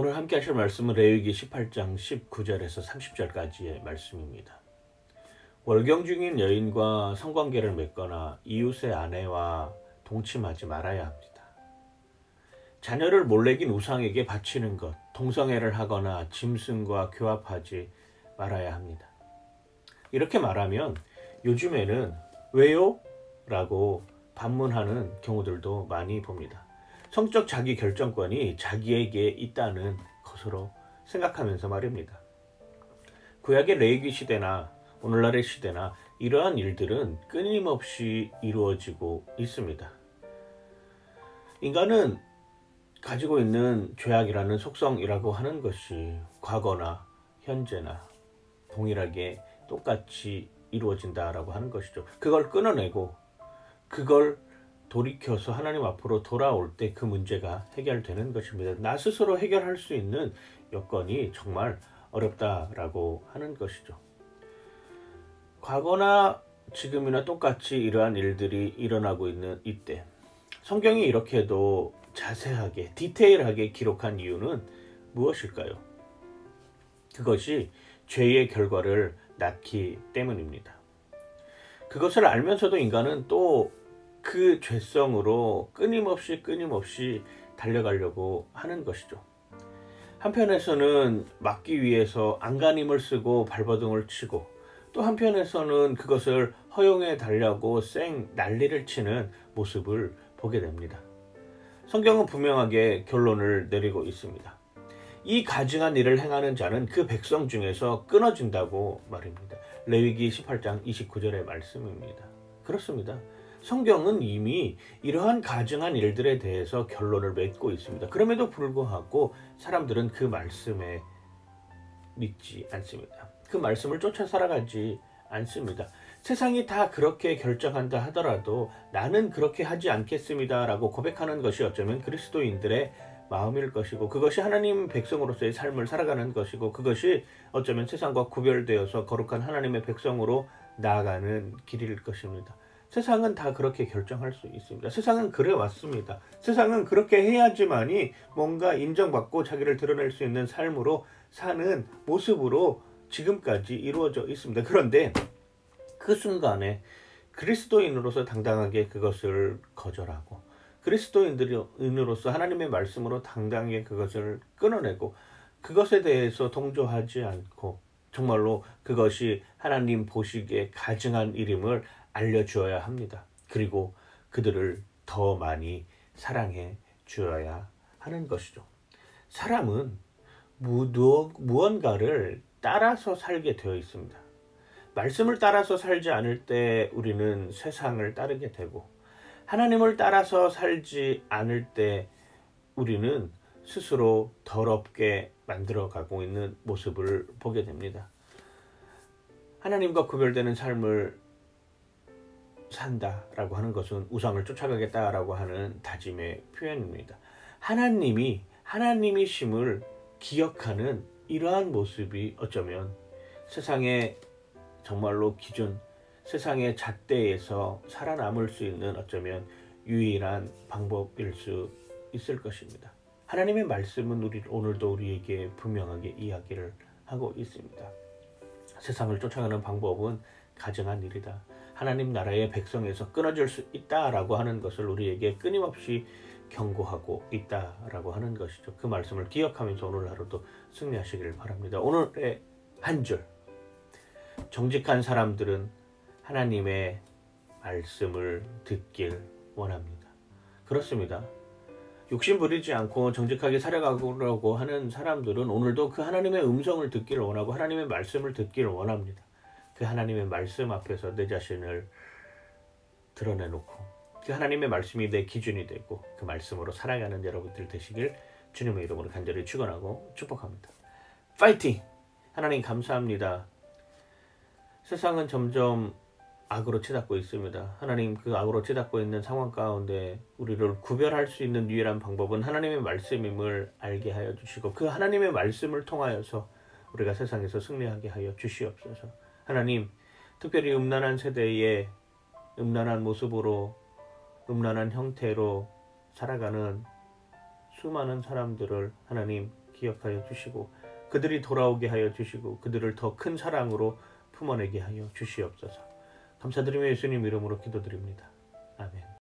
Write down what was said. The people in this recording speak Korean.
오늘 함께 하실 말씀은 레위기 18장 19절에서 30절까지의 말씀입니다. 월경 중인 여인과 성관계를 맺거나 이웃의 아내와 동침하지 말아야 합니다. 자녀를 몰래긴 우상에게 바치는 것, 동성애를 하거나 짐승과 교합하지 말아야 합니다. 이렇게 말하면 요즘에는 왜요? 라고 반문하는 경우들도 많이 봅니다. 성적 자기 결정권이 자기에게 있다는 것으로 생각하면서 말입니다. 구약의 레위기 시대나 오늘날의 시대나 이러한 일들은 끊임없이 이루어지고 있습니다. 인간은 가지고 있는 죄악이라는 속성이라고 하는 것이 과거나 현재나 동일하게 똑같이 이루어진다라고 하는 것이죠. 그걸 끊어내고 그걸 돌이켜서 하나님 앞으로 돌아올 때 그 문제가 해결되는 것입니다. 나 스스로 해결할 수 있는 여건이 정말 어렵다라고 하는 것이죠. 과거나 지금이나 똑같이 이러한 일들이 일어나고 있는 이때 성경이 이렇게도 자세하게 디테일하게 기록한 이유는 무엇일까요? 그것이 죄의 결과를 낳기 때문입니다. 그것을 알면서도 인간은 또 그 죄성으로 끊임없이 달려가려고 하는 것이죠. 한편에서는 막기 위해서 안간힘을 쓰고 발버둥을 치고 또 한편에서는 그것을 허용해 달라고 난리를 치는 모습을 보게 됩니다. 성경은 분명하게 결론을 내리고 있습니다. 이 가증한 일을 행하는 자는 그 백성 중에서 끊어진다고 말입니다. 레위기 18장 29절의 말씀입니다. 그렇습니다. 성경은 이미 이러한 가증한 일들에 대해서 결론을 맺고 있습니다. 그럼에도 불구하고 사람들은 그 말씀에 믿지 않습니다. 그 말씀을 쫓아 살아가지 않습니다. 세상이 다 그렇게 결정한다 하더라도 나는 그렇게 하지 않겠습니다 라고 고백하는 것이 어쩌면 그리스도인들의 마음일 것이고, 그것이 하나님 백성으로서의 삶을 살아가는 것이고, 그것이 어쩌면 세상과 구별되어서 거룩한 하나님의 백성으로 나아가는 길일 것입니다. 세상은 다 그렇게 결정할 수 있습니다. 세상은 그래 왔습니다. 세상은 그렇게 해야지만이 뭔가 인정받고 자기를 드러낼 수 있는 삶으로 사는 모습으로 지금까지 이루어져 있습니다. 그런데 그 순간에 그리스도인으로서 당당하게 그것을 거절하고 그리스도인으로서 하나님의 말씀으로 당당하게 그것을 끊어내고 그것에 대해서 동조하지 않고 정말로 그것이 하나님 보시기에 가증한 일임을 알려주어야 합니다. 그리고 그들을 더 많이 사랑해 주어야 하는 것이죠. 사람은 무언가를 따라서 살게 되어 있습니다. 말씀을 따라서 살지 않을 때 우리는 세상을 따르게 되고, 하나님을 따라서 살지 않을 때 우리는 스스로 더럽게 만들어가고 있는 모습을 보게 됩니다. 하나님과 구별되는 삶을 산다라고 하는 것은 우상을 쫓아가겠다라고 하는 다짐의 표현입니다. 하나님이 하나님이심을 기억하는 이러한 모습이 어쩌면 세상의 정말로 기준, 세상의 잣대에서 살아남을 수 있는 어쩌면 유일한 방법일 수 있을 것입니다. 하나님의 말씀은 오늘도 우리에게 분명하게 이야기를 하고 있습니다. 세상을 쫓아가는 방법은 가증한 일이다. 하나님 나라의 백성에서 끊어질 수 있다라고 하는 것을 우리에게 끊임없이 경고하고 있다라고 하는 것이죠. 그 말씀을 기억하면서 오늘 하루도 승리하시기를 바랍니다. 오늘의 한 줄, 정직한 사람들은 하나님의 말씀을 듣길 원합니다. 그렇습니다. 욕심 부리지 않고 정직하게 살아가려고 하는 사람들은 오늘도 그 하나님의 음성을 듣기를 원하고 하나님의 말씀을 듣기를 원합니다. 그 하나님의 말씀 앞에서 내 자신을 드러내놓고 그 하나님의 말씀이 내 기준이 되고 그 말씀으로 살아가는 여러분들 되시길 주님의 이름으로 간절히 축원하고 축복합니다. 파이팅! 하나님 감사합니다. 세상은 점점 악으로 치닫고 있습니다. 하나님, 그 악으로 치닫고 있는 상황 가운데 우리를 구별할 수 있는 유일한 방법은 하나님의 말씀임을 알게 하여 주시고 그 하나님의 말씀을 통하여서 우리가 세상에서 승리하게 하여 주시옵소서. 하나님, 특별히 음란한 세대에 음란한 모습으로 음란한 형태로 살아가는 수많은 사람들을 하나님 기억하여 주시고 그들이 돌아오게 하여 주시고 그들을 더 큰 사랑으로 품어내게 하여 주시옵소서. 감사드리며 예수님 이름으로 기도드립니다.